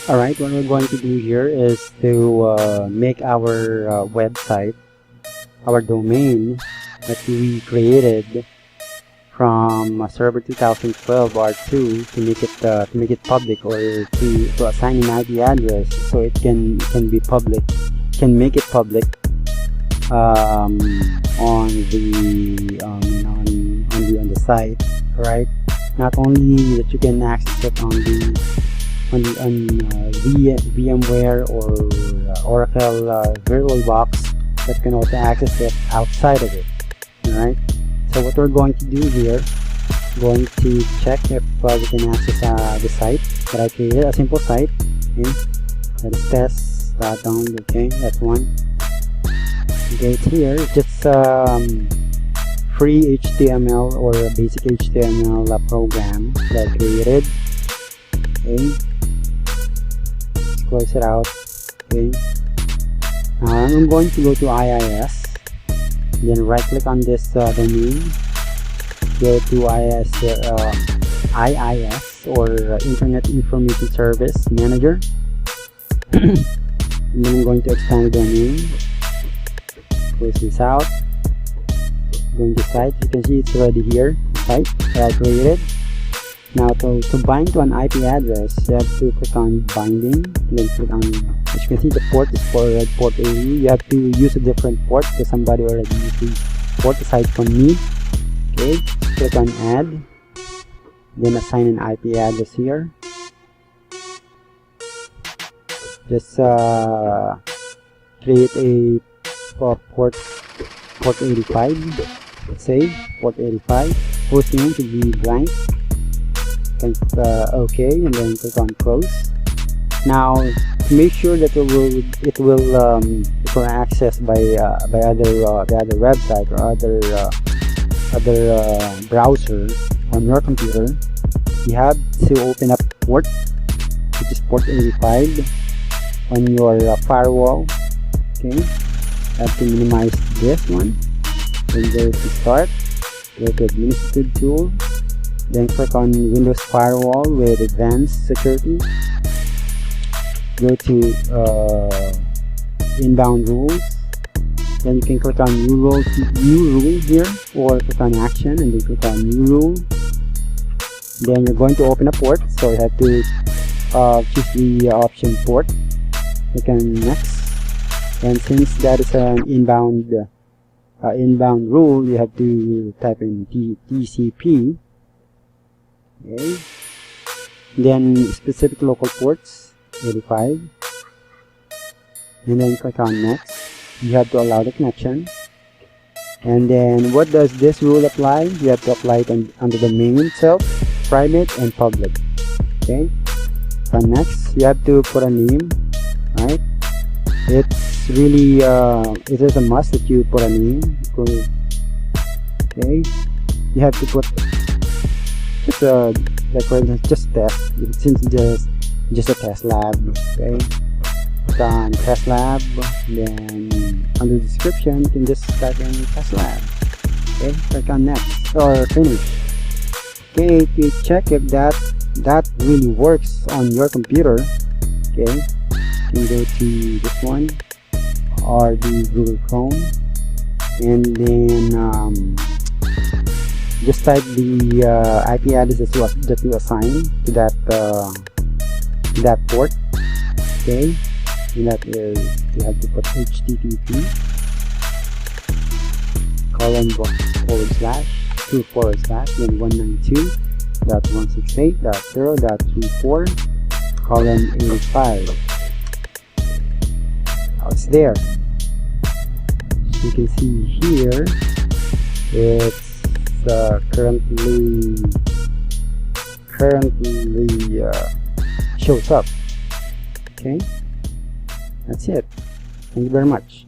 Alright, what we're going to do here is to make our website, our domain that we created from server 2012 R2 to make it public, or to assign an IP address so it can be public, can make it public on the site, right? Not only that you can access it on VMware or Oracle VirtualBox, but you can also access it outside of it. Alright, so what we're going to do here, going to check if we can access the site that I created, a simple site. Okay, that is test.download. Okay, that's one. Okay, it's here. It's just free HTML or a basic HTML program that I created. Okay, let's close it out. Okay, I'm going to go to IIS, then right click on this domain, go to IIS or Internet Information Service Manager, and then I'm going to expand the domain, close this out, going to site. You can see it's already here, site that I created. Now to bind to an IP address, you have to click on binding, then click on, as you can see, the port is for port 80. You have to use a different port because somebody already used the port aside from me. Okay, click on add, then assign an IP address here. Just create a port 85. Let's say port 85. Host name should be blank. OK, and then click on close. Now to make sure that it will access by other website or other browser on your computer, you have to open up port, which is port 85 on your firewall. Okay, have to minimize this one, then go to start, go to administrative tool, then click on Windows Firewall with Advanced Security, go to Inbound Rules, then you can click on New Rule here, or click on Action and then click on New Rule. Then you're going to open a port, so you have to choose the option port, click on Next, and since that is an inbound rule, you have to type in TCP. Okay, then specific local ports 85, and then click on next. You have to allow the connection, and then what does this rule apply? You have to apply it under the domain itself, private and public. Okay, on next, you have to put a name, right? It's really it is a must that you put a name. Okay, you have to put just like for instance, just test, since just a test lab. Okay, click on test lab, then under the description you can just type in test lab. Okay, click on next or finish. Okay, to check if that really works on your computer, okay, you can go to this one or the Google Chrome, and then just type the IP address that you assign to that port. Okay, and that is, you have to put HTTP :/2/ then 192.168.0.34:85. Now it's there. You can see here it's currently shows up. Okay, that's it. Thank you very much.